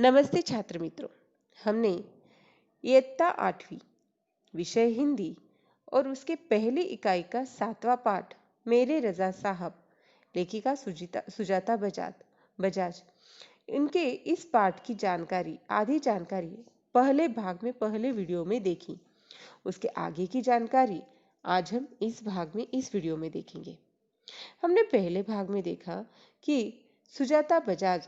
नमस्ते छात्र मित्रों। हमने इयत्ता 8वीं विषय हिंदी और उसके पहली इकाई का 7वां पाठ मेरे रजा साहब, लेखिका सुजाता बजाज, इनके इस पाठ की जानकारी, आधी जानकारी पहले भाग में, पहले वीडियो में देखी। उसके आगे की जानकारी आज हम इस भाग में, इस वीडियो में देखेंगे। हमने पहले भाग में देखा कि सुजाता बजाज,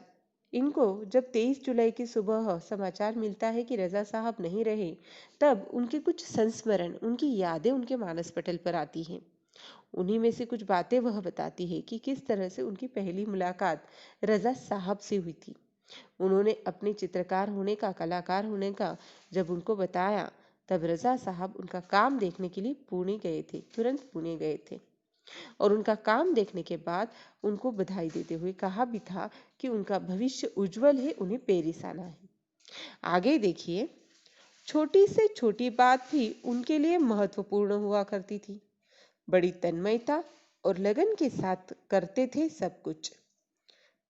इनको जब 23 जुलाई की सुबह समाचार मिलता है कि रजा साहब नहीं रहे, तब उनके कुछ संस्मरण, उनकी यादें उनके मानस पटल पर आती हैं। उन्हीं में से कुछ बातें वह बताती है कि किस तरह से उनकी पहली मुलाकात रजा साहब से हुई थी। उन्होंने अपने चित्रकार होने का, कलाकार होने का जब उनको बताया, तब रजा साहब उनका काम देखने के लिए पुणे गए थे, तुरंत पुणे गए थे। और उनका काम देखने के बाद उनको बधाई देते हुए कहा भी था कि उनका भविष्य उज्जवल है, उन्हें पेरिस आना है। आगे देखिए, छोटी से छोटी बात भी उनके लिए महत्वपूर्ण हुआ करती थी। बड़ी तन्मयता और लगन के साथ करते थे सब कुछ।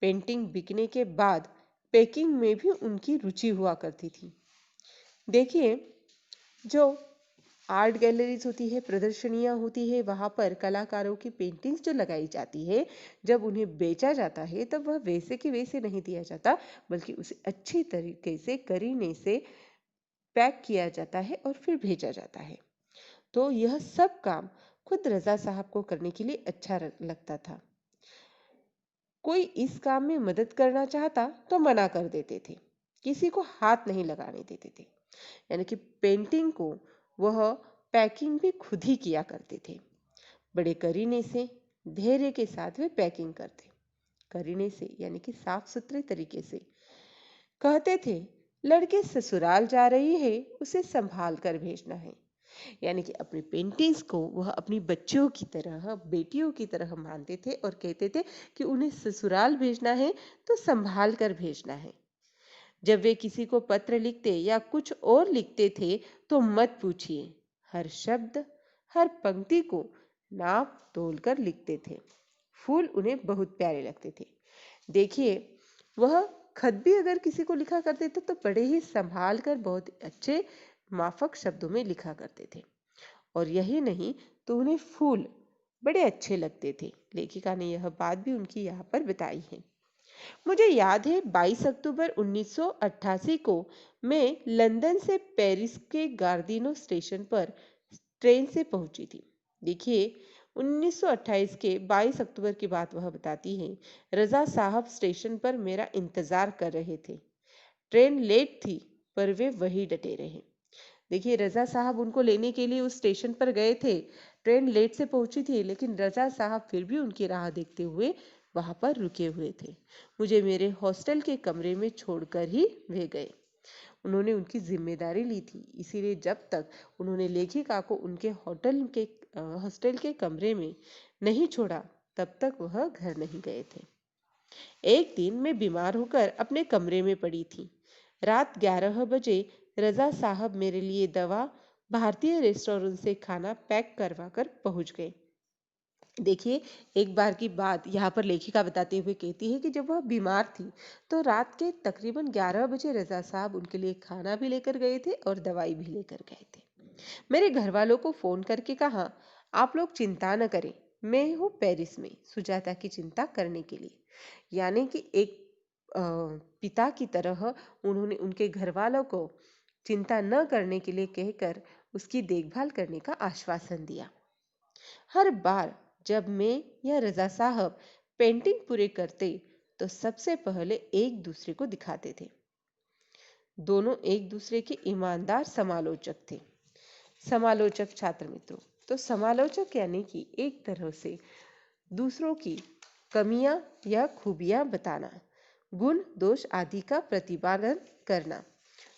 पेंटिंग बिकने के बाद पैकिंग में भी उनकी रुचि हुआ करती थी। देखिए, जो आर्ट गैलरीज होती है, प्रदर्शनियां होती है, वहां पर कलाकारों की पेंटिंग्स जो लगाई जाती है, जब उन्हें बेचा जाता है तब वह वैसे के वैसे नहीं दिया जाता, बल्कि उसे अच्छी तरीके से करीने से पैक किया जाता है और फिर भेजा जाता है। तो यह सब काम खुद रजा साहब को करने के लिए अच्छा लगता था। कोई इस काम में मदद करना चाहता तो मना कर देते थे, किसी को हाथ नहीं लगाने देते थे। यानी कि पेंटिंग को वह पैकिंग भी खुद ही किया करते थे। बड़े करीने से, धैर्य के साथ वे पैकिंग करते। करीने से यानी कि साफ सुथरे तरीके से। कहते थे, लड़के ससुराल जा रही है, उसे संभाल कर भेजना है। यानी कि अपनी पेंटिंग्स को वह अपनी बच्चियों की तरह, बेटियों की तरह मानते थे और कहते थे कि उन्हें ससुराल भेजना है तो संभाल कर भेजना है। जब वे किसी को पत्र लिखते या कुछ और लिखते थे तो मत पूछिए, हर शब्द, हर पंक्ति को नाप तोल कर लिखते थे। फूल उन्हें बहुत प्यारे लगते थे। देखिए, वह खत भी अगर किसी को लिखा करते थे तो बड़े ही संभाल कर, बहुत अच्छे माफक शब्दों में लिखा करते थे। और यही नहीं तो उन्हें फूल बड़े अच्छे लगते थे। लेखिका ने यह बात भी उनकी यहाँ पर बताई है। मुझे याद है 22 अक्टूबर 1988 को मैं लंदन से पेरिस के गार्दिनो स्टेशन पर ट्रेन से पहुंची थी। देखिए, 1928 के 22 अक्टूबर की बात वह बताती है। रजा साहब स्टेशन पर मेरा इंतजार कर रहे थे। ट्रेन लेट थी पर वे वही डटे रहे। देखिए, रजा साहब उनको लेने के लिए उस स्टेशन पर गए थे। ट्रेन लेट से पहुंची थी, लेकिन रजा साहब फिर भी उनकी राह देखते हुए वहां पर रुके हुए थे। मुझे मेरे हॉस्टल के कमरे में छोड़कर ही वे गए। उन्होंने उनकी जिम्मेदारी ली थी, इसीलिए जब तक उन्होंने लेखिका को उनके हॉस्टल के कमरे में नहीं छोड़ा, तब तक वह घर नहीं गए थे। एक दिन मैं बीमार होकर अपने कमरे में पड़ी थी। रात 11 बजे रजा साहब मेरे लिए दवा, भारतीय रेस्टोरेंट से खाना पैक करवा कर पहुंच गए। देखिए, एक बार की बात यहाँ पर लेखिका बताते हुए कहती है कि जब वह बीमार थी तो रात के तकरीबन 11 बजे रजा साहब उनके लिए खाना भी लेकर गए थे और दवाई भी लेकर गए थे। मेरे घर वालों को फोन करके कहा, आप लोग चिंता न करें, मैं हूँ पेरिस में सुजाता की चिंता करने के लिए। यानी कि एक पिता की तरह उन्होंने उनके घर वालों को चिंता न करने के लिए कहकर उसकी देखभाल करने का आश्वासन दिया। हर बार जब मैं या रजा साहब पेंटिंग पूरे करते तो सबसे पहले एक दूसरे को दिखाते थे। दोनों एक दूसरे के ईमानदार समालोचक थे। समालोचक छात्र मित्रों, तो समालोचक यानी कि एक तरह से दूसरों की कमियां या खूबियां बताना, गुण दोष आदि का प्रतिपादन करना।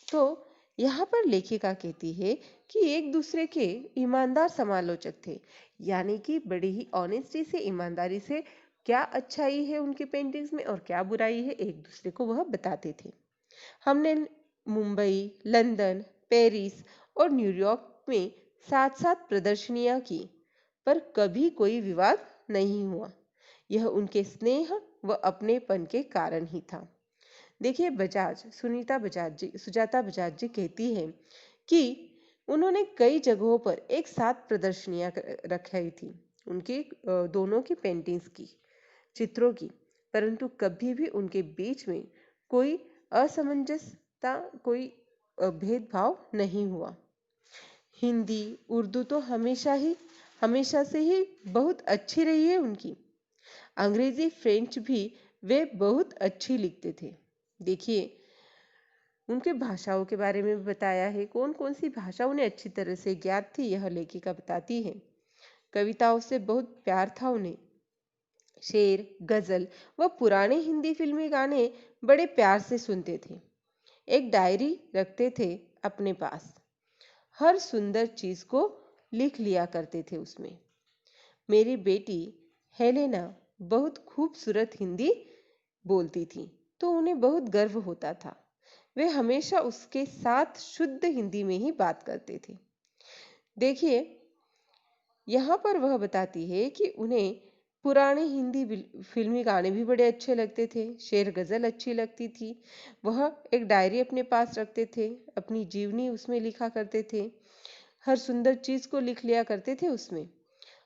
तो यहाँ पर लेखिका कहती है कि एक दूसरे के ईमानदार समालोचक थे। यानी कि बड़ी ही ऑनेस्टी से, ईमानदारी से क्या अच्छाई है उनकी पेंटिंग्स में और क्या बुराई है, एक दूसरे को वह बताते थे। हमने मुंबई, लंदन, पेरिस और न्यूयॉर्क में साथ साथ प्रदर्शनियां की, पर कभी कोई विवाद नहीं हुआ। यह उनके स्नेह व अपनेपन के कारण ही था। देखिए, सुजाता बजाज जी कहती हैं कि उन्होंने कई जगहों पर एक साथ प्रदर्शनियां रखाई थी उनकी दोनों की पेंटिंग्स की, चित्रों की, परंतु कभी भी उनके बीच में कोई असमंजसता, कोई भेदभाव नहीं हुआ। हिंदी, उर्दू तो हमेशा से ही बहुत अच्छी रही है उनकी। अंग्रेजी, फ्रेंच भी वे बहुत अच्छी लिखते थे। देखिए, उनके भाषाओं के बारे में भी बताया है, कौन कौन सी भाषा उन्हें अच्छी तरह से ज्ञात थी, यह लेखिका बताती है। कविताओं से बहुत प्यार था उन्हें। शेर, गजल व पुराने हिंदी फिल्मी गाने बड़े प्यार से सुनते थे। एक डायरी रखते थे अपने पास, हर सुंदर चीज को लिख लिया करते थे उसमें। मेरी बेटी हेलेना बहुत खूबसूरत हिंदी बोलती थी, तो उन्हें बहुत गर्व होता था। वे हमेशा उसके साथ शुद्ध हिंदी में ही बात करते थे। देखिए, यहाँ पर वह बताती है कि उन्हें पुराने हिंदी फिल्मी गाने भी बड़े अच्छे लगते थे, शेर गजल अच्छी लगती थी। वह एक डायरी अपने पास रखते थे, अपनी जीवनी उसमें लिखा करते थे, हर सुंदर चीज को लिख लिया करते थे उसमें।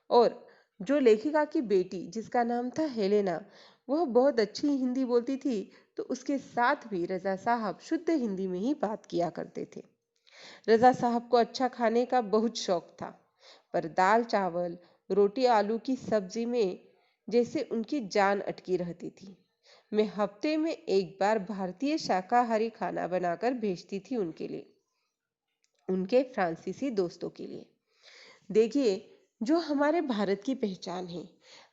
और जो लेखिका की बेटी जिसका नाम था हेलेना, वह बहुत अच्छी हिंदी बोलती थी, तो उसके साथ भी रजा साहब शुद्ध हिंदी में ही बात किया करते थे। रजा साहब को अच्छा खाने का बहुत शौक था, पर दाल चावल, रोटी आलू की सब्जी में जैसे उनकी जान अटकी रहती थी। मैं हफ्ते में एक बार भारतीय शाकाहारी खाना बनाकर भेजती थी उनके लिए, उनके फ्रांसीसी दोस्तों के लिए। देखिए, जो हमारे भारत की पहचान है,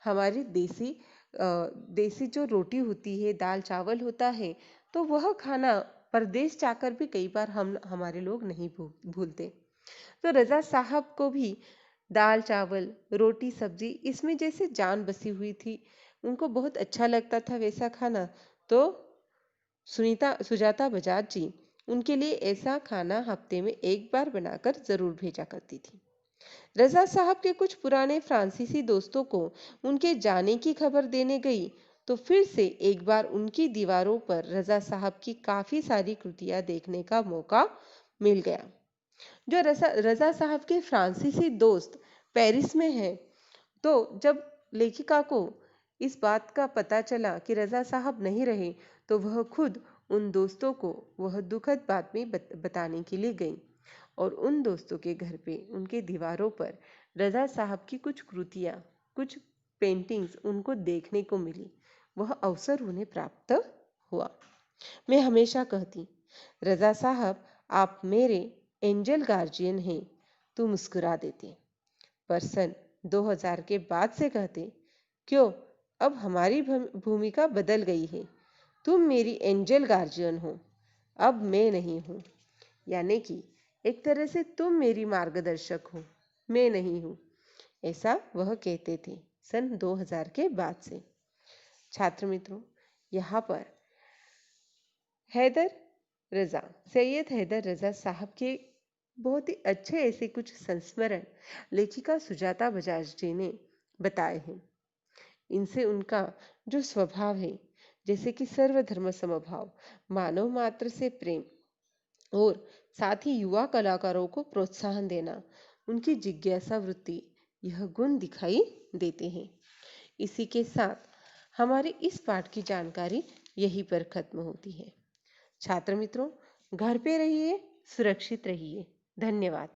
हमारी देसी जो रोटी होती है, दाल चावल होता है, तो वह खाना परदेश जाकर भी कई बार हमारे लोग नहीं भूलते। तो रजा साहब को भी दाल चावल, रोटी सब्जी, इसमें जैसे जान बसी हुई थी, उनको बहुत अच्छा लगता था वैसा खाना। तो सुजाता बजाज जी उनके लिए ऐसा खाना हफ्ते में एक बार बनाकर जरूर भेजा करती थी। रजा साहब के कुछ पुराने फ्रांसीसी दोस्तों को उनके जाने की खबर देने गई, तो फिर से एक बार उनकी दीवारों पर रजा साहब की काफी सारी कृतियां देखने का मौका मिल गया। जो रजा साहब के फ्रांसीसी दोस्त पेरिस में हैं, तो जब लेखिका को इस बात का पता चला कि रजा साहब नहीं रहे, तो वह खुद उन दोस्तों को वह दुखद बात में बताने के लिए गई, और उन दोस्तों के घर पे उनके दीवारों पर रजा साहब की कुछ कृतियां, कुछ पेंटिंग्स उनको देखने को मिली। वह अवसर उन्हें प्राप्त हुआ। मैं हमेशा कहती, रजा साहब, आप मेरे एंजल गार्जियन हैं। तो मुस्कुरा देते, पर सन 2000 के बाद से कहते, क्यों, अब हमारी भूमिका बदल गई है। तुम मेरी एंजल गार्जियन हो, अब मैं नहीं हूं। यानी कि एक तरह से तुम मेरी मार्गदर्शक हो, मैं नहीं हूं, ऐसा वह कहते थे सन 2000 के बाद से। छात्र मित्रों, यहाँ पर हैदर रजा, सैयद हैदर रजा साहब के बहुत ही अच्छे ऐसे कुछ संस्मरण लेखिका सुजाता बजाज जी ने बताए हैं। इनसे उनका जो स्वभाव है, जैसे कि सर्वधर्म समभाव, मानव मात्र से प्रेम, और साथ ही युवा कलाकारों को प्रोत्साहन देना, उनकी जिज्ञासा वृत्ति, यह गुण दिखाई देते हैं। इसी के साथ हमारी इस पाठ की जानकारी यहीं पर खत्म होती है। छात्र मित्रों, घर पे रहिए, सुरक्षित रहिए। धन्यवाद।